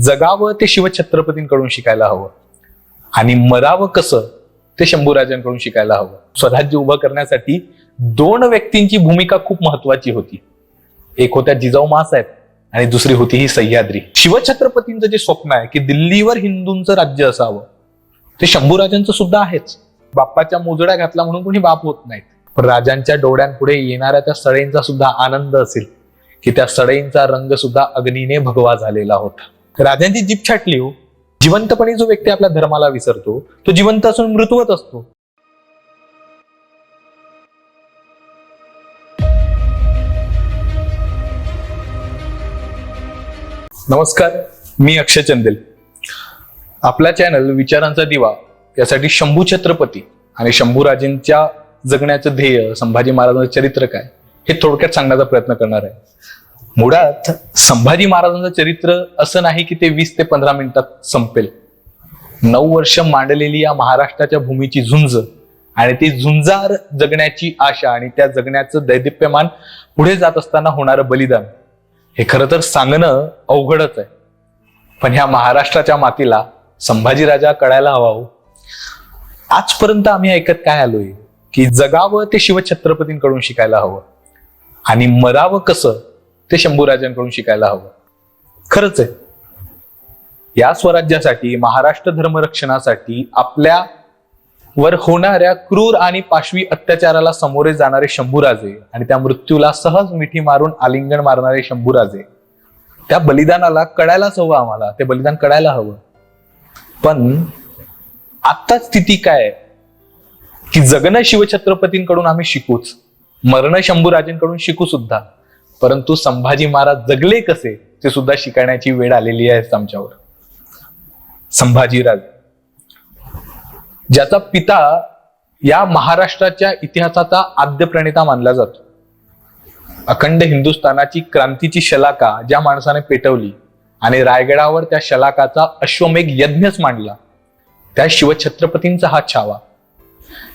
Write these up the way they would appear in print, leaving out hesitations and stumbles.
जगावं ते शिवछत्रपतींकडून शिकायला हवं आणि मरावं कसं ते शंभूराजांकडून शिकायला हवं. स्वराज्य उभं करण्यासाठी दोन व्यक्तींची भूमिका खूप महत्वाची होती. एक होत्या जिजाऊ माँसाहेब आणि दुसरी होती ही सह्याद्री. शिवछत्रपतींचं जे स्वप्न आहे की दिल्लीवर हिंदूंचं राज्य असावं ते शंभूराजांचं सुद्धा आहेच. बाप्पाच्या मोजड्या घातला म्हणून कोणी बाप होत नाहीत. पण राजांच्या डोळ्यांपुढे येणाऱ्या त्या सडईंचा सुद्धा आनंद असेल की त्या सडईंचा रंग सुद्धा अग्नीने भगवा झालेला होता. राजांची जीभ छाटली हो. जिवंतपणी जो व्यक्ती आपल्या धर्माला विसरतो तो जिवंत असून मृत्यूवत असतो. नमस्कार, मी अक्षय चंदेल. आपला चॅनल विचारांचा दिवा यासाठी शंभू छत्रपती आणि शंभूराजेंच्या जगण्याचं ध्येय, संभाजी महाराजांचं चरित्र काय हे थोडक्यात सांगण्याचा प्रयत्न करणार आहे. मुळात संभाजी महाराजांचं चरित्र असं नाही की ते 20 ते 15 मिनिटात संपेल. 9 वर्ष मांडलेली या महाराष्ट्राच्या भूमीची झुंज आणि ती झुंजार जगण्याची आशा आणि त्या जगण्याचं दैदिप्यमान पुढे जात असताना होणारं बलिदान हे खरं तर सांगणं अवघडच आहे. पण ह्या महाराष्ट्राच्या मातीला संभाजीराजा कळायला हवा हो. आजपर्यंत आम्ही ऐकत काय आलोय की जगावं ते शिवछत्रपतींकडून शिकायला हवं आणि मरावं कसं ते शंभूराजांकडून शिकायला हवं. खरंच आहे, या स्वराज्यासाठी, महाराष्ट्र धर्मरक्षणासाठी आपल्यावर होणाऱ्या क्रूर आणि पाशवी अत्याचाराला सामोरे जाणारे शंभूराजे आणि त्या मृत्यूला सहज मिठी मारून आलिंगन मारणारे शंभूराजे, त्या बलिदानाला कळायलाच हवं. आम्हाला ते बलिदान कळायला हवं. पण आता स्थिती काय आहे की जगणं शिवछत्रपतींकडून आम्ही शिकूच, मरणं शंभूराजेंकडून शिकू सुद्धा, परंतु संभाजी महाराज जगले कसे ते सुद्धा शिकण्याची वेळ आलेली आहे आमच्यावर. संभाजीराज ज्याचा पिता या महाराष्ट्राच्या इतिहासाचा आद्य प्रणेता मानला जातो. अखंड हिंदुस्थानाची क्रांतीची शलाका ज्या माणसाने पेटवली आणि रायगडावर त्या शलाकाचा अश्वमेघ यज्ञच मांडला, त्या शिवछत्रपतींचा हा छावा.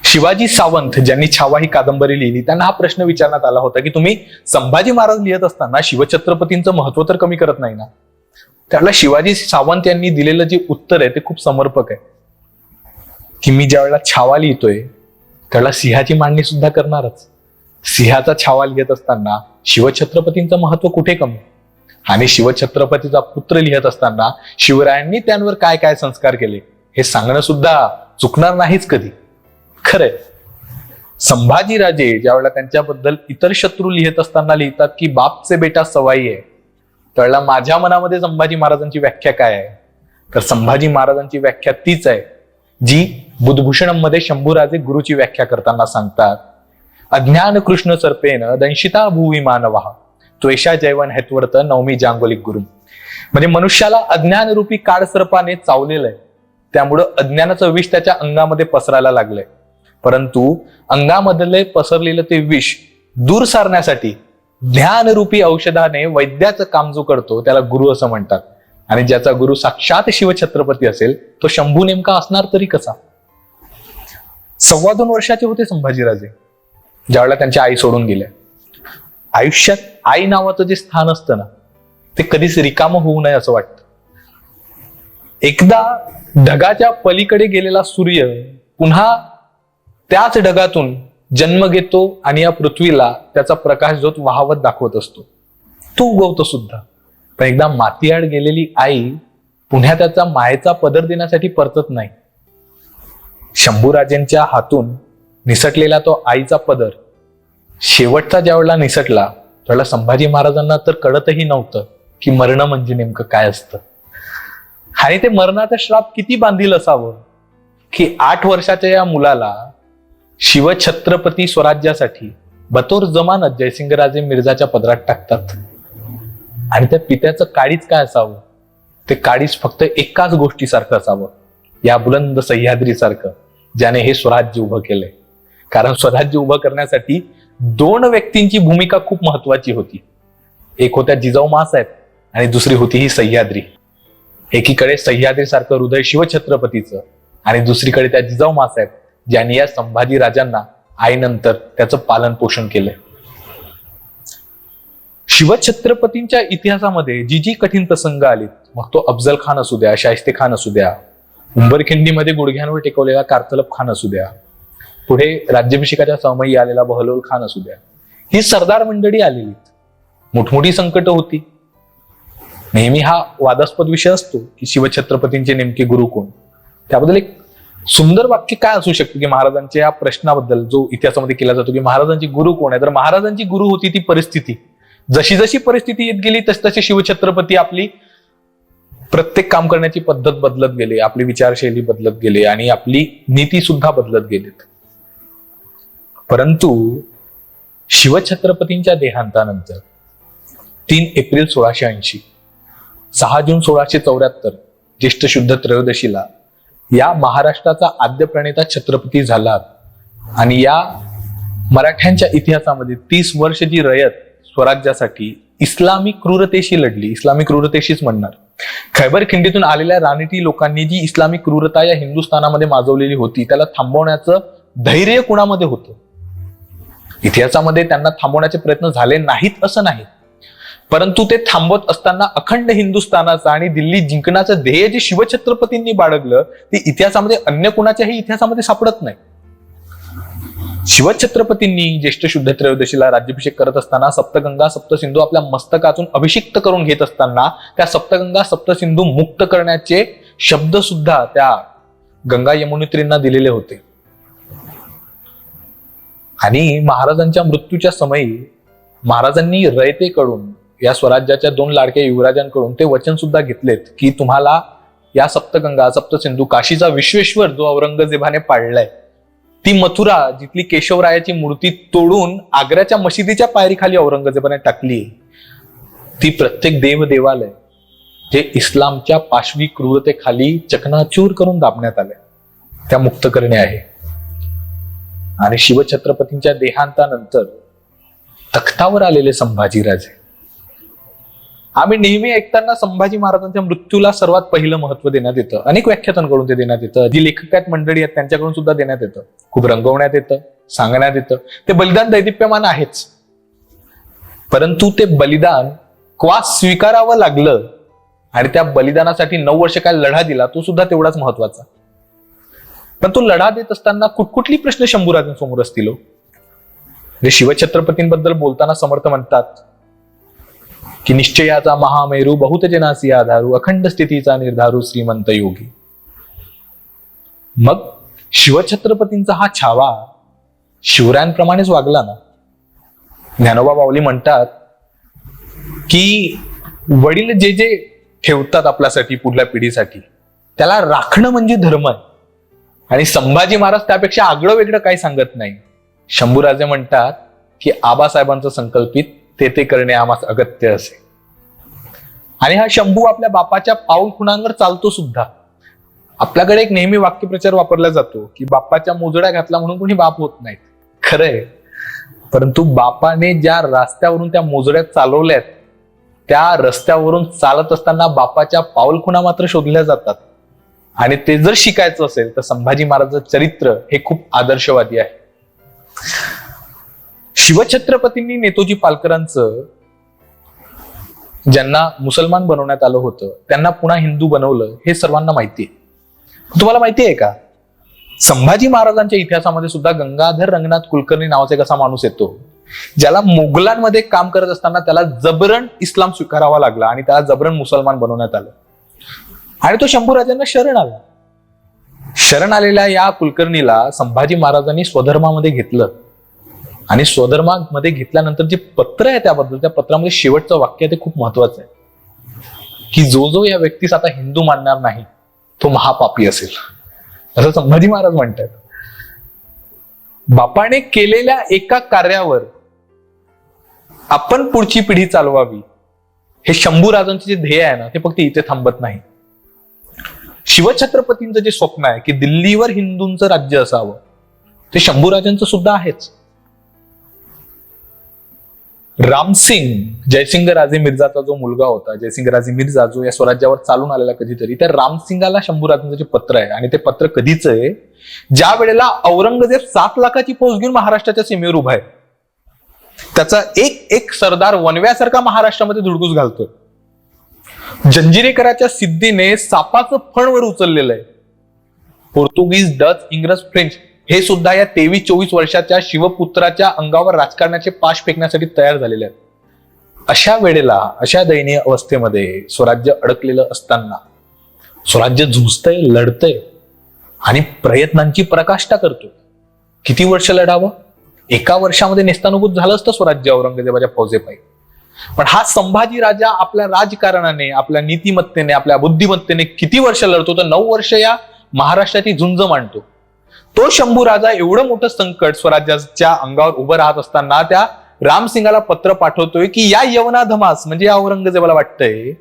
शिवाजी सावंत ज्यांनी छावा ही कादंबरी लिहिली त्यांना हा प्रश्न विचारण्यात आला होता की तुम्ही संभाजी महाराज लिहित असताना शिवछत्रपतींचं महत्व तर कमी करत नाही ना. त्याला शिवाजी सावंत यांनी दिलेलं जे उत्तर आहे ते खूप समर्पक आहे की मी ज्या वेळेला छावा लिहितोय त्याला सिंहाची मांडणी सुद्धा करणारच. सिंहाचा छावा लिहित असताना शिवछत्रपतींचं महत्व कुठे कमी आणि शिवछत्रपतीचा पुत्र लिहित असताना शिवरायांनी त्यांवर काय काय संस्कार केले हे सांगणं सुद्धा चुकणार नाहीच कधी. खरंय, संभाजीराजे ज्यावेळेला त्यांच्याबद्दल इतर शत्रू लिहित असताना लिहितात की बापचे बेटा सवाई आहे, त्यावेळेला माझ्या मनामध्ये संभाजी महाराजांची व्याख्या काय आहे तर संभाजी महाराजांची व्याख्या तीच आहे जी बुधभूषणम मध्ये शंभूराजे गुरुची व्याख्या करताना सांगतात. अज्ञान कृष्ण सर्पेन दंशिता भुवी मानवा त्वेषा जैवन हेत्वर्त नवमी जांगोलिक गुरु. म्हणजे मनुष्याला अज्ञान रूपी काळ सर्पाने चावलेलं आहे, त्यामुळं अज्ञानाचं विष त्याच्या अंगामध्ये पसरायला लागलंय. परंतु अंगामधले पसरलेलं ते विष दूर सारण्यासाठी ज्ञानरूपी औषधाने वैद्याचं काम जो करतो त्याला गुरु असं म्हणतात. आणि ज्याचा गुरु साक्षात शिवछत्रपती असेल तो शंभू नेमका असणार तरी कसा. 2.25 वर्षाचे होते संभाजीराजे ज्यावेळेला त्यांच्या आई सोडून गेल्या. आयुष्यात आई नावाचं जे स्थान असतं ना ते कधीच रिकामं होऊ नये असं वाटतं. एकदा ढगाच्या पलीकडे गेलेला सूर्य पुन्हा त्याच ढगातून जन्म घेतो आणि या पृथ्वीला त्याचा प्रकाश झोत वाहवत दाखवत असतो. तो उगवतो सुद्धा. पण एकदा मातीआड गेलेली आई पुन्हा त्याचा मायेचा पदर देण्यासाठी परतत नाही. शंभूराजेंच्या हातून निसटलेला तो आईचा पदर शेवटचा ज्यावेळेला निसटला त्यावेळेला संभाजी महाराजांना तर कळतही नव्हतं की मरण म्हणजे नेमकं काय असतं. आणि ते मरणाचा श्राप किती बांधील असावं की 8 वर्षाच्या या मुलाला शिवछत्रपती स्वराज्यासाठी बतौर जमानत जयसिंगराजे मिर्जाच्या पदरात टाकतात. आणि त्या पित्याचं काळीज काय असावं, ते काळीज फक्त एकाच गोष्टीसारखं असावं, या बुलंद सह्याद्रीसारखं ज्याने हे स्वराज्य उभं केलंय. कारण स्वराज्य उभं करण्यासाठी 2 व्यक्तींची भूमिका खूप महत्वाची होती. एक होत्या जिजाऊ माँसाहेब आणि दुसरी होती ही सह्याद्री. एकीकडे सह्याद्रीसारखं हृदय शिवछत्रपतीचं आणि दुसरीकडे त्या जिजाऊ माँसाहेब ज्यांनी या संभाजी राजांना आईनंतर त्याचं पालन पोषण केलंय. शिवछत्रपतींच्या इतिहासामध्ये जी जी कठीण प्रसंग आलीत मग तो अफजल खान असू द्या, शाहिस्ते खान असू द्या, उंबरखिंडीमध्ये गुडघ्यांवर टेकवलेला कारतलब खान असू द्या, पुढे राज्याभिषेकाच्या समयी आलेला बहलोल खान असू द्या, ही सरदार मंडळी आलेली, मोठमोठी संकट होती. नेहमी हा वादास्पद विषय असतो की शिवछत्रपतींचे नेमके गुरु कोण. त्याबद्दल एक सुंदर वाक्य काय असू शकते की महाराजांच्या या प्रश्नाबद्दल जो इतिहासामध्ये केला जातो की महाराजांची गुरु कोण आहे, तर महाराजांची गुरु होती ती परिस्थिती. जशी जशी परिस्थिती येत गेली तस तसे शिवछत्रपती आपली प्रत्येक काम करण्याची पद्धत बदलत गेले, आपली विचारशैली बदलत गेले आणि आपली नीती सुद्धा बदलत गेलीत. परंतु शिवछत्रपतींच्या देहांतानंतर 3 एप्रिल 1680, 6 जून 1674 ज्येष्ठ शुद्ध त्रयोदशीला या महाराष्ट्राचा आद्य प्रणेता छत्रपती झाला आणि या मराठ्यांच्या इतिहासामध्ये 30 वर्ष जी रयत स्वराज्यासाठी इस्लामी क्रूरतेशी लढली, इस्लामी क्रूरतेशीच म्हणणार, खैबर खिंडीतून आलेल्या रानटी लोकांनी जी इस्लामी क्रूरता या हिंदुस्थानामध्ये माजवलेली होती त्याला थांबवण्याचं धैर्य कुणामध्ये होतं. इतिहासामध्ये त्यांना थांबवण्याचे प्रयत्न झाले नाहीत असं नाही, परंतु ते थांबवत असताना अखंड हिंदुस्थानाचं आणि दिल्ली जिंकण्याचं ध्येय जे शिवछत्रपतींनी बाळगलं ते इतिहासामध्ये अन्य कुणाच्याही इतिहासामध्ये सापडत नाही. शिवछत्रपतींनी ज्येष्ठ शुद्ध त्रयोदशीला राज्याभिषेक करत असताना सप्तगंगा सप्तसिंधू आपल्या मस्तकातून अभिषिक्त करून घेत असताना त्या सप्तगंगा सप्तसिंधू मुक्त करण्याचे शब्द सुद्धा त्या गंगा यमुनेत्रींना दिलेले होते. आणि महाराजांच्या मृत्यूच्या समयी महाराजांनी रयतेकडून या स्वराज्याच्या 2 लाडक्या युवराजांकडून ते वचन सुद्धा घेतलेत की तुम्हाला या सप्तगंगा सप्तसिंधू काशीचा विश्वेश्वर जो औरंगजेबाने पाडलाय, ती मथुरा जिथली केशवरायाची मूर्ती तोडून आग्र्याच्या मशिदीच्या पायरीखाली औरंगजेबाने टाकली, ती प्रत्येक देवालय जे इस्लामच्या पाशवी क्रूरतेखाली चकनाचूर करून दाबण्यात आले त्या मुक्त करणे आहे. आणि शिवछत्रपतींच्या देहांतानंतर तख्तावर आलेले संभाजीराजे, आम्ही नेहमी ऐकताना संभाजी महाराजांच्या मृत्यूला सर्वात पहिलं महत्व देण्यात येतं. अनेक व्याख्यातांकडून ते देण्यात येतं, जी लेखक आहेत मंडळी आहेत त्यांच्याकडून सुद्धा देण्यात येतं, खूप रंगवण्यात येतं, सांगण्यात येतं. ते बलिदान दैदिप्यमान आहेच, परंतु ते बलिदान क्वास स्वीकारावं लागलं आणि त्या बलिदानासाठी 9 वर्ष काय लढा दिला तो सुद्धा तेवढाच महत्वाचा. पण तो लढा देत असताना कुठकुठली प्रश्न शंभूराजांसमोर असतील. शिवछत्रपतींबद्दल बोलताना समर्थ म्हणतात की निश्चयाचा महामेरू बहुत जनासी आधारू अखंड स्थितीचा निर्धारू श्रीमंत योगी. मग शिवछत्रपतींचा हा छावा शिवरायांप्रमाणेच वागला ना. ज्ञानोबा माऊली म्हणतात की वडील जे जे ठेवतात आपल्यासाठी पुढल्या पिढीसाठी त्याला राखणं म्हणजे धर्म आहे. आणि संभाजी महाराज त्यापेक्षा आगळं वेगळं काही सांगत नाही. शंभूराजे म्हणतात की आबासाहेबांचं संकल्पित ते करणे आम्हाला अगत्य असे. आणि हा शंभू आपल्या बापाच्या पाऊल खुणांवर चालतो सुद्धा. आपल्याकडे एक नेहमी वाक्यप्रचार वापरला जातो की बापाच्या मोजड्या घातला म्हणून कोणी बाप होत नाहीत. खरंय, परंतु बापाने ज्या रस्त्यावरून त्या मोजड्या चालवल्यात त्या रस्त्यावरून चालत असताना बापाच्या पाऊल खुणा मात्र शोधल्या जातात. आणि ते जर शिकायचं असेल तर संभाजी महाराजांचं चरित्र हे खूप आदर्शवादी आहे. शिवछत्रपतींनी नेताजी पालकरांचं, ज्यांना मुसलमान बनवण्यात आलं होतं, त्यांना पुन्हा हिंदू बनवलं हे सर्वांना माहिती आहे. तुम्हाला माहिती आहे का, संभाजी महाराजांच्या इतिहासामध्ये सुद्धा गंगाधर रंगनाथ कुलकर्णी नावाचा एक असा माणूस येतो ज्याला मोगलांमध्ये काम करत असताना त्याला जबरन इस्लाम स्वीकारावा लागला आणि त्याला जबरन मुसलमान बनवण्यात आलं. आणि तो शंभूराजांना शरण आला. शरण आलेल्या या कुलकर्णीला संभाजी महाराजांनी स्वधर्मामध्ये घेतलं. आणि स्वधर्मामध्ये घेतल्यानंतर जे पत्र आहे त्याबद्दल, त्या पत्रामध्ये शेवटचं वाक्य ते खूप महत्वाचं आहे की जो जो या व्यक्तीस आता हिंदू मानणार नाही तो महापापी असेल, असं संभाजी महाराज म्हणतात. बापाने केलेल्या एका कार्यावर आपण पुढची पिढी चालवावी हे शंभूराजांचे जे ध्येय आहे ना ते फक्त इथे थांबत नाही. शिवछत्रपतींचं जे स्वप्न आहे की दिल्लीवर हिंदूंचं राज्य असावं ते शंभूराजांचं सुद्धा आहेच. रामसिंग, जयसिंग राजे मिर्जाचा जो मुलगा होता, जयसिंग राजे मिर्जा जो या स्वराज्यावर चालून आलेला कधीतरी, त्या रामसिंगाला शंभूराजांचं जे पत्र आहे आणि ते पत्र कधीच आहे ज्या वेळेला औरंगजेब 7 लाखाची फौज घेऊन महाराष्ट्राच्या सीमेवर उभा आहे. त्याचा एक एक सरदार वनव्यासारखा महाराष्ट्रामध्ये धुडगूस घालतोय. जंजिरेकराच्या सिद्धीने सापाचं फणवर उचललेलं आहे. पोर्तुगीज, डच, इंग्रज, फ्रेंच हे सुद्धा या 23-24 वर्षाच्या शिवपुत्राच्या अंगावर राजकारणाचे पाश फेकण्यासाठी तयार झालेले आहेत. अशा वेळेला, अशा दयनीय अवस्थेमध्ये स्वराज्य अडकलेलं असताना स्वराज्य झुंजतंय, लढतंय आणि प्रयत्नांची प्रकाष्ठा करतो. किती वर्ष लढावं? एका वर्षामध्ये नेस्तानुभूत झालं असतं स्वराज्य औरंगजेबाच्या फौजेपायी. पण हा संभाजी राजा आपल्या राजकारणाने, आपल्या नीतिमत्तेने, आपल्या बुद्धिमत्तेने किती वर्ष लढतो? तर 9 वर्ष या महाराष्ट्राची झुंज मांडतो. तो शंभू राजा एवढं मोठं संकट स्वराज्याच्या अंगावर उभं राहत असताना त्या रामसिंगाला पत्र पाठवतोय की या यवनाधमास, म्हणजे या औरंगजेबाला वाटतंय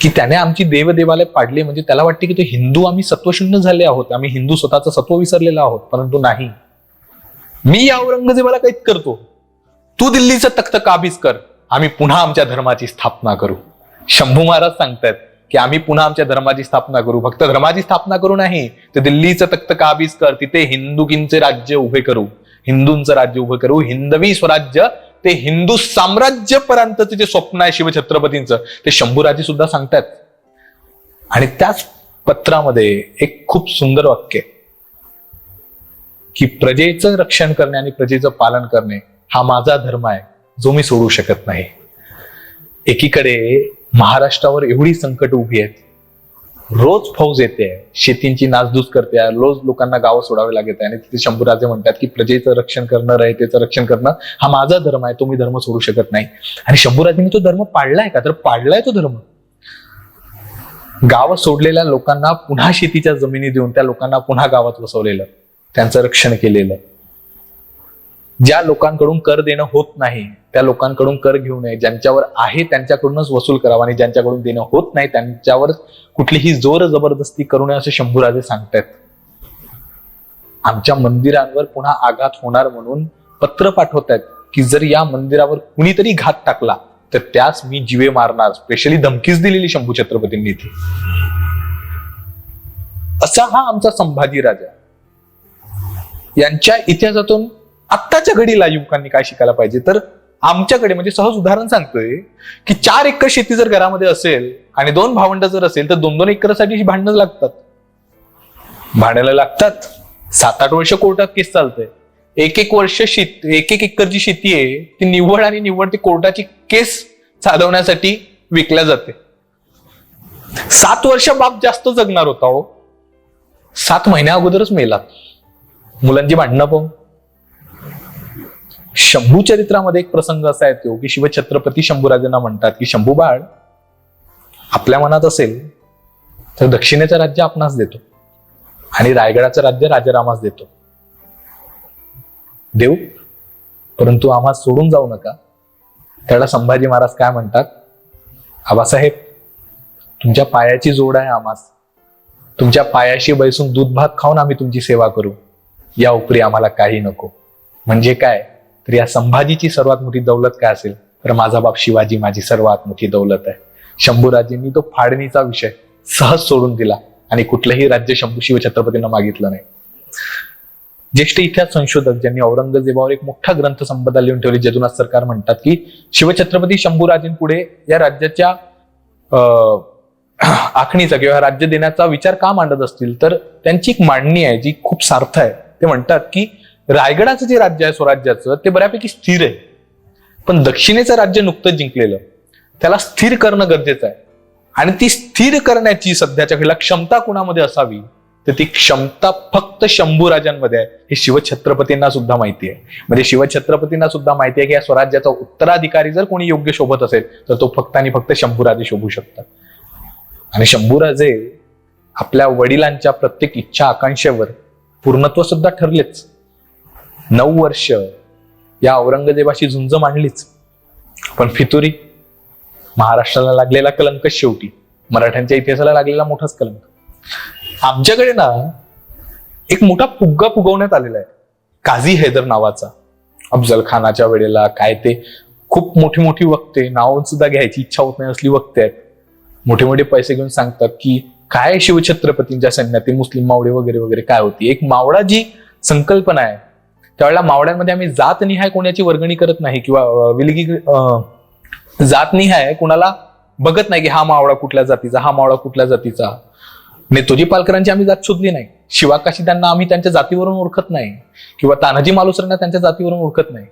की त्याने आमची देवदेवालय पाडली, म्हणजे त्याला वाटते की ते हिंदू आम्ही सत्वशून्य झाले आहोत, आम्ही हिंदू स्वतःचं सत्व विसरलेलो आहोत. परंतु नाही, मी या औरंगजेबाला कैद करतो, तू दिल्लीचं तख्त काबीज कर, आम्ही पुन्हा आमच्या धर्माची स्थापना करू. शंभू महाराज सांगतायत की आम्ही पुन्हा आमच्या धर्माची स्थापना करू. फक्त धर्माची स्थापना करू नाही, तर दिल्लीचं तख्त काबीज कर, तिथे हिंदुकींचे राज्य उभे करू, हिंदूंचं राज्य उभं करू. हिंदवी स्वराज्य ते हिंदू साम्राज्य पर्यंतचे जे स्वप्न आहे शिवछत्रपतींचं, ते शंभूराजे सुद्धा सांगतात. आणि त्याच पत्रामध्ये एक खूप सुंदर वाक्य आहे की प्रजेचं रक्षण करणे आणि प्रजेचं पालन करणे हा माझा धर्म आहे, जो मी सोडू शकत नाही. एकीकडे महाराष्ट्रावर एवढी संकट उभी आहेत, रोज फौज येते, शेतींची नासधूस करते, रोज लोकांना गावं सोडावे लागत आहे, आणि तिथे शंभूराजे म्हणतात की प्रजेचं रक्षण करणं, रयतेचं रक्षण करणं हा माझा धर्म आहे, तो मी धर्म सोडू शकत नाही. आणि शंभूराजेंनी तो धर्म पाळलाय का? तर पाळलाय तो धर्म. गावं सोडलेल्या लोकांना पुन्हा शेतीच्या जमिनी देऊन त्या लोकांना पुन्हा गावात वसवलेलं, त्यांचं रक्षण केलेलं. ज्या लोकांकडून कर देणं होत नाही त्या लोकांकडून कर घेऊ नये, ज्यांच्यावर आहे त्यांच्याकडूनच वसूल करावा, आणि ज्यांच्याकडून देणं होत नाही त्यांच्यावर कुठलीही जोर जबरदस्ती करू नये असे शंभूराजे सांगतात. आमच्या मंदिरांवर पुन्हा आघात होणार म्हणून पत्र पाठवतात की जर या मंदिरावर कुणीतरी घात टाकला तर त्यास मी जीवे मारणार. स्पेशली धमकीच दिलेली शंभू छत्रपतींनी ती. असा हा आमचा संभाजी राजा. यांच्या इतिहासातून आत्ताच्या घडीला युवकांनी काय शिकायला पाहिजे? तर आमच्याकडे, म्हणजे सहज उदाहरण सांगतोय की 4 एकर शेती जर घरामध्ये असेल आणि 2 भावंड जर असेल तर 2-2 एकरसाठी भांडणं लागतात, भांडायला लागतात. 7-8 वर्ष कोर्टात केस चालते. 1-1 वर्ष 1-1 एकरची शेती आहे ती निव्वळ आणि निव्वळ ती कोर्टाची केस चालवण्यासाठी विकल्या जाते. 7 वर्ष बाप जास्त जगणार होता हो, 7 महिन्या अगोदरच मेला मुलांची भांडणं पाहून. शंभू चरित्रामध्ये एक प्रसंग असा येतो की शिवछत्रपती शंभूराजांना म्हणतात की शंभू बाळ, आपल्या मनात असेल तर दक्षिणेचं राज्य आपणास देतो आणि रायगडाचं राज्य राजारामास देतो, देऊ, परंतु आम्हा सोडून जाऊ नका. त्याला संभाजी महाराज काय म्हणतात? आबासाहेब, तुमच्या पायाची जोड आहे आम्हास, तुमच्या पायाशी बैसून दूध भात खाऊन आम्ही तुमची सेवा करू, या उपरी आम्हाला काही नको. म्हणजे काय? तर या संभाजीची सर्वात मोठी दौलत काय असेल तर माझा बाप शिवाजी माझी सर्वात मोठी दौलत आहे. शंभूराजेंनी तो फाडणीचा विषय सहज सोडून दिला आणि कुठलंही राज्य शंभू शिवछत्रपतींना मागितलं नाही. ज्येष्ठ इतिहास संशोधक ज्यांनी औरंगजेबावर एक मोठा ग्रंथसंपदा लिहून ठेवली, जदुनाथ सरकार, म्हणतात की शिवछत्रपती शंभूराजेंपुढे या राज्याच्या आखणीचा किंवा राज्य देण्याचा विचार का मांडत असतील तर त्यांची एक मांडणी आहे जी खूप सार्थ आहे. ते म्हणतात की रायगडाचं जे राज्य आहे स्वराज्याचं ते बऱ्यापैकी स्थिर आहे, पण दक्षिणेचं राज्य नुकतंच जिंकलेलं, त्याला स्थिर करणं गरजेचं आहे. आणि ती स्थिर करण्याची सध्याच्या घडीला क्षमता कुणामध्ये असावी तर ती क्षमता फक्त शंभूराजांमध्ये आहे. हे शिवछत्रपतींना सुद्धा माहिती आहे. म्हणजे शिवछत्रपतींना सुद्धा माहिती आहे की या स्वराज्याचा उत्तराधिकारी जर कोणी योग्य शोभत असेल तर तो फक्त आणि फक्त शंभूराजे शोभू शकतात. आणि शंभूराजे आपल्या वडिलांच्या प्रत्येक इच्छा आकांक्षेवर पूर्णत्व सुद्धा ठरलेच. 9 वर्ष या औरंगजेबाशी झुंज मांडलीच, पण फितुरी, महाराष्ट्राला लागलेला कलंक, शेवटी मराठ्यांच्या इतिहासाला लागलेला मोठाच कलंक. आमच्याकडे ना एक मोठा फुग्गा फुगवण्यात आलेला आहे काझी हैदर नावाचा. अफजल खानाच्या वेळेला काय ते खूप मोठी मोठी वक्ते, नाव सुद्धा घ्यायची इच्छा होत नाही असली वक्ते आहेत, मोठे मोठे पैसे घेऊन सांगतात की काय शिवछत्रपतींच्या सैन्यातील मुस्लिम मावळे वगैरे वगैरे काय होती. एक मावळा जी संकल्पना आहे, त्यावेळेला मावळ्यांमध्ये आम्ही जातनिहाय कोणाची वर्गणी करत नाही किंवा विलगी जातनिहाय कुणाला बघत नाही की हा मावळा कुठल्या जातीचा, हा मावळा कुठल्या जातीचा. नेतोजी पालकरांची आम्ही जात शोधली नाही, शिवाकाशी त्यांना आम्ही त्यांच्या जातीवरून ओळखत नाही, किंवा तानाजी मालुसरेंना त्यांच्या जातीवरून ओळखत नाही.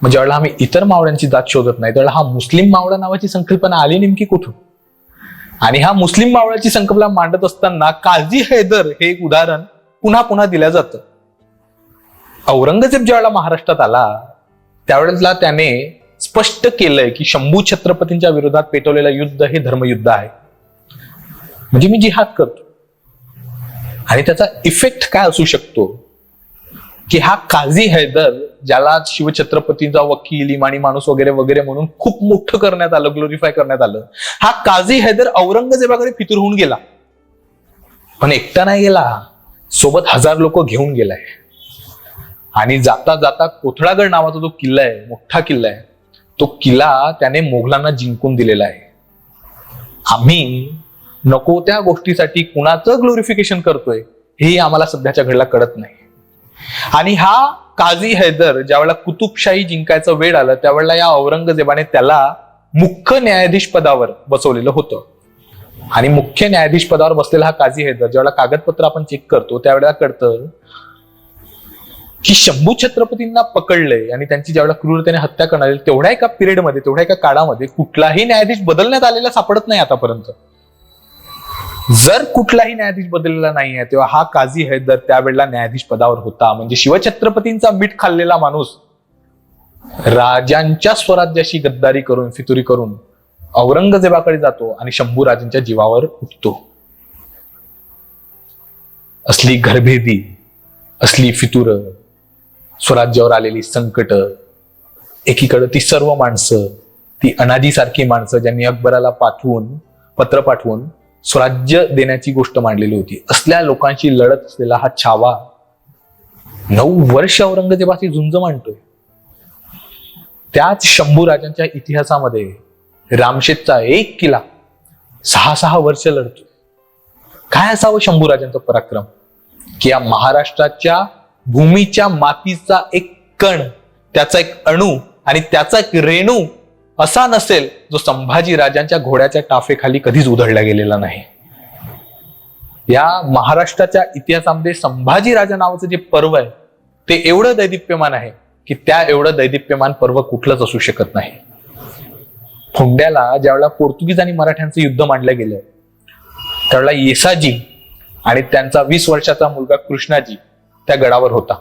म्हणजे ज्यावेळेला आम्ही इतर मावळ्यांची जात शोधत नाही त्यावेळेला हा मुस्लिम मावळा नावाची संकल्पना आली नेमकी कुठून? आणि हा मुस्लिम मावळ्याची संकल्पना मांडत असताना काझी हैदर हे एक उदाहरण पुन्हा पुन्हा दिलं जातं. औरंगजेब ज्यावेळेला महाराष्ट्रात आला त्यावेळेला त्याने स्पष्ट केलंय की शंभू छत्रपतींच्या विरोधात पेटवलेलं युद्ध हे धर्मयुद्ध आहे, म्हणजे मी जिहाद करतो. आणि त्याचा इफेक्ट काय असू शकतो की हा काझी हैदर, ज्याला शिवछत्रपतींचा वकील, इमानी माणूस वगैरे वगैरे म्हणून खूप मोठं करण्यात आलं, ग्लोरिफाय करण्यात आलं, हा काझी हैदर औरंगजेबाकडे फितूर होऊन गेला. पण एकटा नाही गेला, सोबत 1000 लोक घेऊन गेलाय. आणि जाता जाता कोथळागड नावाचा जो किल्ला आहे, मोठा किल्ला आहे, तो किल्ला त्याने मोगलांना जिंकून दिलेला आहे. आम्ही नको त्या गोष्टीसाठी कुणाचं ग्लोरिफिकेशन करतोय हे आम्हाला सध्याच्या घडीला कळत नाही. आणि हा काझी हैदर ज्यावेळेला कुतुबशाही जिंकायचं वेळ आलं त्यावेळेला या औरंगजेबाने त्याला मुख्य न्यायाधीश पदावर बसवलेलं होतं. आणि मुख्य न्यायाधीश पदावर बसलेला हा काझी हैदर ज्यावेळेला कागदपत्र आपण चेक करतो त्यावेळेला कळतं की शंभू छत्रपतींना पकडले आणि त्यांची ज्यावेळेला क्रूरतेने हत्या करणार तेवढ्या एका पिरियडमध्ये, तेवढ्या एका काळामध्ये कुठलाही न्यायाधीश बदलण्यात आलेला सापडत नाही आतापर्यंत. जर कुठलाही न्यायाधीश बदललेला नाहीये तेव्हा हा काझी हैदर त्यावेळेला न्यायाधीश पदावर होता. म्हणजे शिवछत्रपतींचा मीठ खाल्लेला माणूस राजांच्या स्वराज्याशी गद्दारी करून, फितुरी करून औरंगजेबाकडे जातो आणि शंभू राजांच्या जीवावर उठतो. असली घरभेदी, असली फितुर, स्वराज्यावर आलेली संकट, एकीकडे ती सर्व माणसं, ती अनादीसारखी माणसं ज्यांनी अकबराला पत्र पाठवून स्वराज्य देण्याची गोष्ट मांडलेली होती, असल्या लोकांशी लढत असलेला हा छावा 9 वर्ष औरंगजेबाची झुंज मांडतोय. त्याच शंभू राजांच्या इतिहासामध्ये रामशेजचा एक किल्ला 6 वर्ष लढतो. काय असावं शंभू राजांचं पराक्रम की या महाराष्ट्राच्या भूमीच्या मातीचा एक कण, त्याचा एक अणू आणि त्याचा एक रेणू असा नसेल जो संभाजी राजांच्या घोड्याच्या टाफेखाली कधीच उधळला गेलेला नाही. या महाराष्ट्राच्या इतिहासामध्ये संभाजी राजा नावाचं जे पर्व आहे ते एवढं दैदिप्यमान आहे की त्या एवढं दैदिप्यमान पर्व कुठलंच असू शकत नाही. फोंड्याला ज्यावेळेला पोर्तुगीज आणि मराठ्यांचं युद्ध मांडलं गेलं त्यावेळेला येसाजी आणि त्यांचा 20 वर्षाचा मुलगा कृष्णाजी त्या गडावर होता.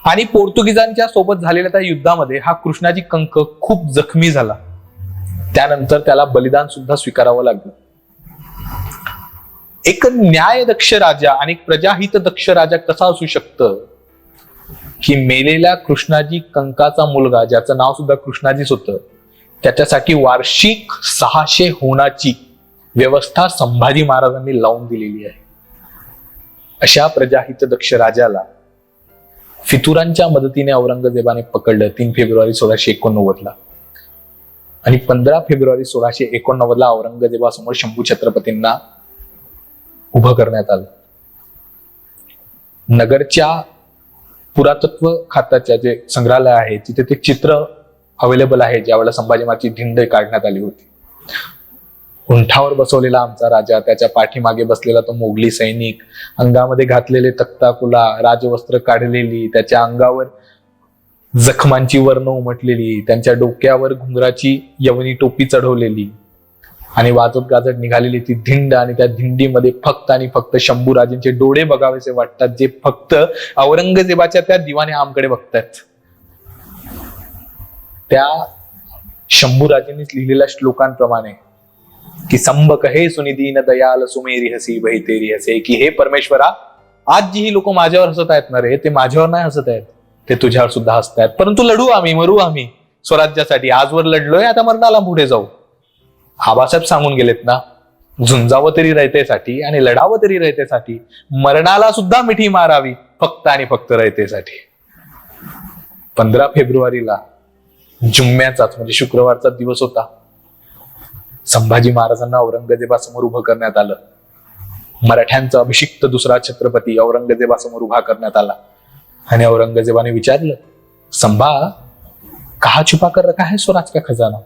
आणि पोर्तुगीजांच्या सोबत झालेल्या त्या युद्धामध्ये हा कृष्णाजी कंक खूप जखमी झाला. त्यानंतर त्याला बलिदान सुद्धा स्वीकारावं लागलं. एक न्यायदक्ष राजा आणि प्रजाहित दक्ष राजा कसा असू शकतं की मेलेल्या कृष्णाजी कंकाचा मुलगा, ज्याचं नाव सुद्धा कृष्णाजीच होतं, त्याच्यासाठी वार्षिक 600 होणाची व्यवस्था संभाजी महाराजांनी लावून दिलेली आहे. अशा प्रजाहित दक्ष राजाला फितुरांच्या मदतीने औरंगजेबाने पकडलं 3 फेब्रुवारी 1689 ला. आणि 15 फेब्रुवारी 1689 ला औरंगजेबासमोर शंभू छत्रपतींना उभं करण्यात आलं. नगरच्या पुरातत्व खात्याच्या जे संग्रहालय आहे तिथे ते चित्र अवेलेबल आहे ज्यावेळेला संभाजी महाराजांची धिंड काढण्यात आली होती. उंठावर बसवलेला आमचा राजा, त्याच्या पाठीमागे बसलेला तो मोगली सैनिक, अंगामध्ये घातलेले तख्ताकुला, राजवस्त्र काढलेली, त्याच्या अंगावर जखमांची वर्ण उमटलेली, त्यांच्या डोक्यावर घुंगराची यवनी टोपी चढवलेली आणि वाजत गाजत निघालेली ती धिंड. आणि त्या धिंडीमध्ये फक्त आणि फक्त शंभूराजेंचे डोळे बघावेसे वाटतात, जे फक्त औरंगजेबाच्या त्या दिवाने आमकडे बघतात. त्या शंभूराजेंनी लिहिलेल्या श्लोकांप्रमाणे की संभ कहे सुनी दीन दयाल सुमेरी हसी बही तेरी हसे, की हे परमेश्वरा, आज जी ही लोक माझ्यावर हसत आहेत ना रे, ते माझ्यावर नाही हसत आहेत, ते तुझ्यावर सुद्धा हसत आहेत. परंतु लढू आम्ही, मरू आम्ही स्वराज्यासाठी. आजवर लढलोय, आता मरणाला पुढे जाऊ. आबासाहेब सांगून गेलेत ना, झुंजावं तरी रयतेसाठी आणि लढावं तरी रयतेसाठी, मरणाला सुद्धा मिठी मारावी फक्त आणि फक्त रयतेसाठी. 15 फेब्रुवारीला जुम्म्याचाच म्हणजे शुक्रवारचा दिवस होता. संभाजी महाराजांना औरंगजेबासमोर उभं करण्यात आलं. मराठ्यांचा अभिषिक्त दुसरा छत्रपती औरंगजेबासमोर उभा करण्यात आला. आणि औरंगजेबाने विचारलं, संभा, कहा छुपा कर रखा है स्वराज का खजाना?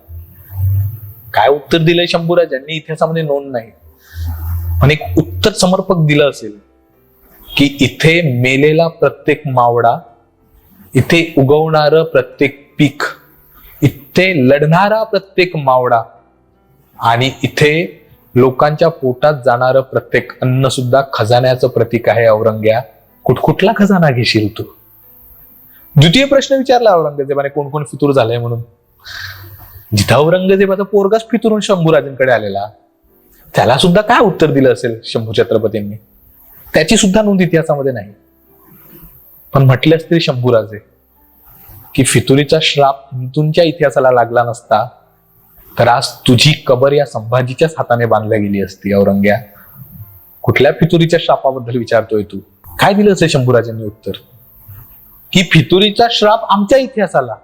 काय उत्तर दिलंय शंभूराजांनी इतिहासामध्ये नोंद नाही. पण एक उत्तर समर्पक दिलं असेल की इथे मेलेला प्रत्येक मावळा, इथे उगवणारं प्रत्येक पीक, इथे लढणारा प्रत्येक मावळा आणि इथे लोकांच्या पोटात जाणारं प्रत्येक अन्न सुद्धा खजान्याचं प्रतीक आहे. औरंग्या, कुठकुठला खजाना घेशील तू? द्वितीय प्रश्न विचारला औरंगजेबाने, कोण कोण फितूर झालंय म्हणून. जिथं औरंगजेबाचा पोरगाच फितूरून शंभूराजांकडे आलेला, त्याला सुद्धा काय उत्तर दिलं असेल शंभू छत्रपतींनी? त्याची सुद्धा नोंद इतिहासामध्ये नाही. पण म्हटले असतील शंभूराजे की फितुरीचा श्राप हिंदूंच्या इतिहासाला लागला नसता तर आज तुझी कबर या संभाजीच्याच हाताने बांधल्या गेली असती. औरंग्या, कुठल्या फितुरीच्या श्रापाबद्दल विचारतोय तू? काय दिलं असेल शंभूराजांनी उत्तर? की फितुरीचा श्राप आमच्या इतिहासाला,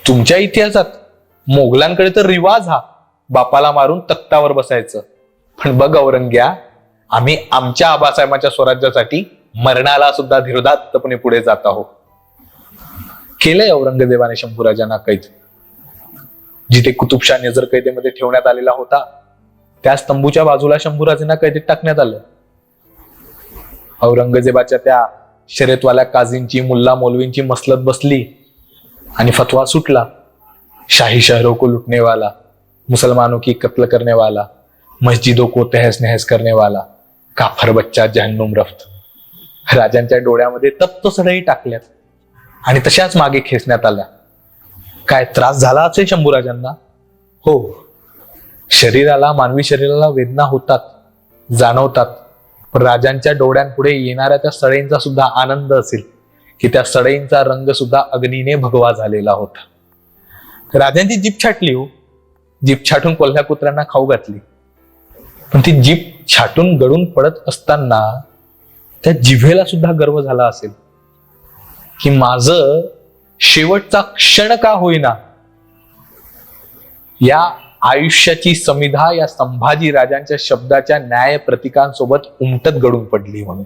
तुमच्या इतिहासात मोगलांकडे तर रिवाज हा बापाला मारून तख्तावर बसायचं. पण बघ औरंग्या, आम्ही आमच्या आबासाहेबांच्या स्वराज्यासाठी मरणाला सुद्धा धीरोदात्तपणे पुढे जात आहोत. केलंय औरंगजेबाने शंभूराजांना कैद. जिथे कुतुबशाह नजर कैदेमध्ये ठेवण्यात आलेला होता त्या स्तंभूच्या बाजूला शंभूराजांना कैदेत टाकण्यात आलं. औरंगजेबाच्या त्या शर्यतवाल्या काझींची, मुल्ला मौलवींची मसलत बसली आणि फतवा सुटला. शाही शहरों को लुटने वाला, मुसलमानों की कत्ल करने वाला, मस्जिदों को तहस नहस करने वाला, काफर बच्चा जहन्नुम रफ्त. राजांच्या डोळ्यामध्ये तप्त सडई टाकल्यात आणि तशाच मागे खेचण्यात आल्या. काय त्रास झाला असेल शंभूराजांना? हो, शरीराला, मानवी शरीराला वेदना होतात, जाणवतात. पण राजांच्या डोळ्यांपुढे येणाऱ्या त्या सडईंचा सुद्धा आनंद असेल की त्या सडईंचा रंग सुद्धा अग्नीने भगवा झालेला होता. राजांची जीभ छाटली हो, जीभ छाटून कोल्ह्या कुत्र्यांना खाऊ घातली. पण ती जीभ छाटून गळून पडत असताना त्या जिभेला सुद्धा गर्व झाला असेल की माझं शेवटचा क्षण का होईना या आयुष्याची समिधा या संभाजी राजांच्या शब्दाच्या न्याय प्रतिकांसोबत उमटत गळून पडली म्हणून.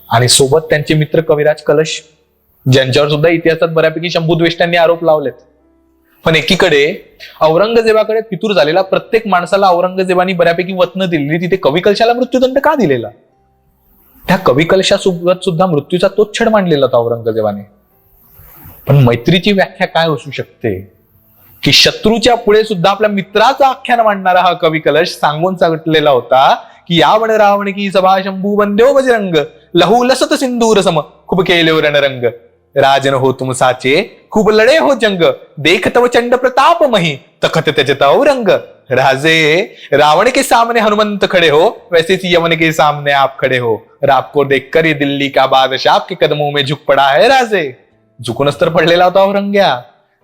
आणि सोबत त्यांचे मित्र कविराज कलश, ज्यांच्यावर सुद्धा इतिहासात बऱ्यापैकी शंभूद्वेष्टांनी आरोप लावलेत. पण एकीकडे औरंगजेबाकडे फितूर झालेला प्रत्येक माणसाला औरंगजेबानी बऱ्यापैकी वतन दिलेली, तिथे कविकलशाला मृत्यूदंड का दिलेला? त्या कविकलशासोबत सुद्धा मृत्यूचा तोच छड मांडलेला होता औरंगजेबाने. पण मैत्रीची व्याख्या काय असू शकते की शत्रूच्या पुढे सुद्धा आपल्या मित्राचं आख्यान मांडणारा हा कविकलश सांगून सांगितलेला होता की या वण रावण की सभा शंभू बंदेव बजरंग, लहू लसत सिंदूर सम खूप केले रणरंग, राजन हो तुम साचे खूप लढे हो जंग, देख तव चंड प्रताप मही तखत त्यजत औरंग, राजे रावण के सामने हनुमंत खड़े हो वैसे ही यमन के सामने आप खड़े हो, आपको देखकर ये दिल्ली का बादशाह आपके कदमों में झुक पड़ा है राजे. झुकूनच तर पडलेला होता औरंग्या.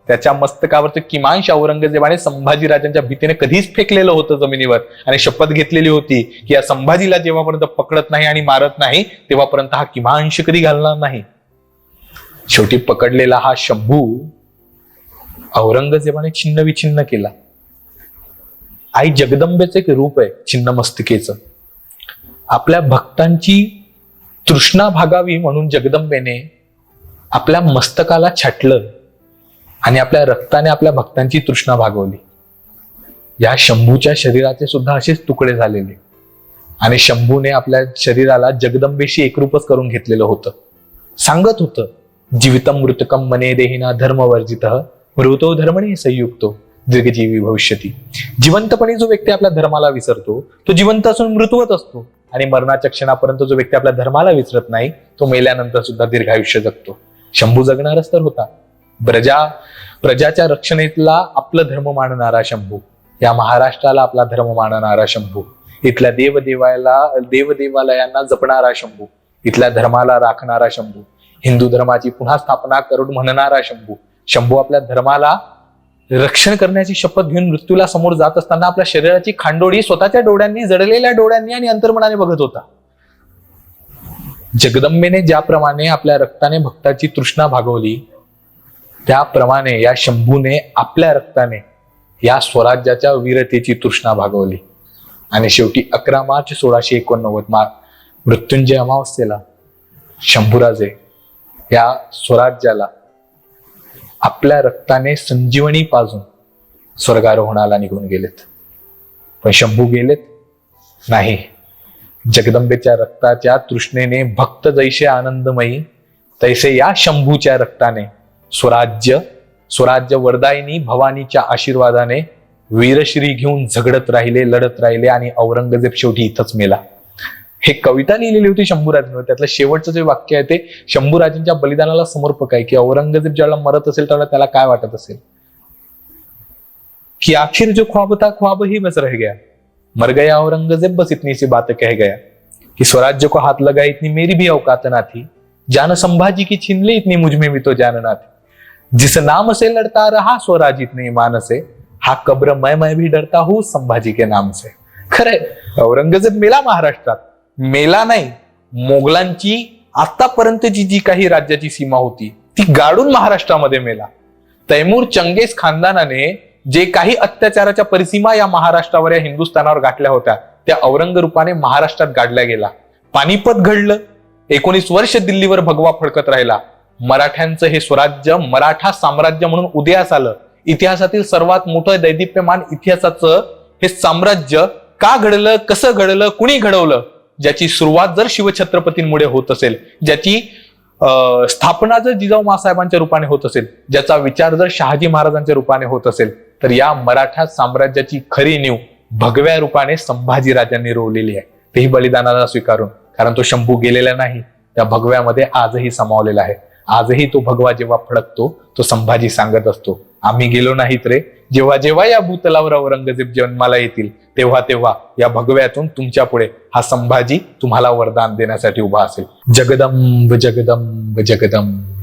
त्याच्या मस्तकावरचं किमांश औरंगजेबाने संभाजीराजांच्या भीतीने कधीच फेकलेलं होतं जमिनीवर आणि शपथ घेतलेली होती की या संभाजीला जेव्हापर्यंत पकडत नाही आणि मारत नाही तेव्हापर्यंत हा किमांश कधी घालणार नाही. शेवटी पकडलेला हा शंभू औरंगजेबाने छिन्न विछिन्न केला. आई जगदंबेचं एक रूप आहे छिन्न मस्तिकेचं. आपल्या भक्तांची तृष्णा भागावी म्हणून जगदंबेने आपल्या मस्तकाला छाटलं आणि आपल्या रक्ताने आपल्या भक्तांची तृष्णा भागवली. या शंभूच्या शरीराचे सुद्धा असेच तुकडे झालेले आणि शंभूने आपल्या शरीराला जगदंबेशी एकरूपच करून घेतलेलं होतं. सांगत होतं, जीवितम मृतकम मने देहिना धर्मवर्जित मृतो धर्मणे संयुक्तो दीर्घजीवी भविष्यती. जिवंतपणे जो व्यक्ती आपल्या धर्माला विसरतो तो जिवंत असून मृतवत असतो आणि मरणाच्या क्षणापर्यंत जो व्यक्ती आपल्या धर्माला विसरत नाही तो मेल्यानंतर सुद्धा दीर्घायुष्य जगतो. शंभू जगणारच तर होता. प्रजाच्या रक्षणेतला आपला धर्म मानणारा शंभू, या महाराष्ट्राला आपला धर्म मानणारा शंभू, इथल्या देवदेवालयांना जपणारा शंभू, इथल्या धर्माला राखणारा शंभू, हिंदू धर्माची पुन्हा स्थापना करून म्हणणारा शंभू. शंभू आपल्या धर्माला रक्षण करण्याची शपथ घेऊन मृत्यूला समोर जात असताना आपल्या शरीराची खांडोळी स्वतःच्या डोळ्यांनी, जडलेल्या डोळ्यांनी आणि अंतर्मनाने बघत होता. जगदंबेने ज्याप्रमाणे आपल्या रक्ताने भक्ताची तृष्णा भागवली त्याप्रमाणे या शंभूने आपल्या रक्ताने या स्वराज्याच्या वीरतेची तृष्णा भागवली. आणि शेवटी 11 मार्च 1689 मृत्युंजय अमावस्येला शंभूराजे या स्वराज्याला आपल्या रक्ताने संजीवनी पाजून स्वर्गारोहणाला निघून गेलेत. पण शंभू गेलेत नाही. जगदंबेच्या रक्ताच्या तृष्णेने भक्त जैसे आनंदमयी, तैसे या शंभूच्या रक्ताने स्वराज्य वरदायिनी भवानीच्या आशीर्वादाने वीरश्री घेऊन झगडत राहिले, लढत राहिले आणि औरंगजेब शेवटी इथंच मेला. हे कविता लिहिलेली होती शंभूराजांवर. त्यातलं शेवटचं जे वाक्य आहे ते शंभूराजांच्या बलिदानाला समर्पक आहे. की औरंगजेब ज्यावेळेला मरत असेल त्यावेळेला त्याला काय वाटत असेल कि आखिर जो ख्वाब था ख्वाब ही बस रह गया, मर गया औरंगजेब बस इतनी सी बात कह गया, कि स्वराज्य को हाथ लगा इतनी मेरी भी औकात ना थी, जान संभाजी की छीन ली इतनी मुझ में भी तो जान ना थी, जिस नाम से लड़ता रहा स्वराज इतने ईमान से, हा कब्र मैं भी डरता हूं संभाजी के नाम से. खरंय, औरंगजेब मेला महाराष्ट्रात, मेला नाही, मोगलांची आतापर्यंतची जी काही राज्याची सीमा होती ती गाडून महाराष्ट्रामध्ये मेला. तैमूर चंगेज खानदानाने जे काही अत्याचाराच्या परिसीमा या महाराष्ट्रावर, या हिंदुस्थानावर गाठल्या होत्या त्या औरंगरूपाने महाराष्ट्रात गाडल्या गेला. पानिपत घडलं, 19 वर्ष दिल्लीवर भगवा फडकत राहिला. मराठ्यांचं हे स्वराज्य मराठा साम्राज्य म्हणून उदयास आलं. इतिहासातील सर्वात मोठं दैदिप्यमान इतिहासाचं हे साम्राज्य का घडलं, कसं घडलं, कुणी घडवलं, ज्याची सुरुवात जर शिवछत्रपतींमुळे होत असेल, ज्याची स्थापना जर जिजाऊ माँसाहेबांच्या रूपाने होत असेल, ज्याचा विचार जर शहाजी महाराजांच्या रूपाने होत असेल, तर या मराठा साम्राज्याची खरी नीव भगव्या रूपाने संभाजी राजांनी रोवलेली आहे. तेही बलिदानाला स्वीकारून. कारण तो शंभू गेलेला नाही, त्या भगव्यामध्ये आजही समावलेला आहे. आजही तो भगवा जेव्हा फडकतो तो संभाजी सांगत असतो, आम्ही गेलो नाहीत रे, जेव्हा जेव्हा या भूतलावर औरंगजेब जन्माला येतील तेव्हा तेव्हा या भगव्यातून तुमच्या पुढे हा संभाजी तुम्हाला वरदान देण्यासाठी उभा असेल. जगदंब जगदंब जगदंब.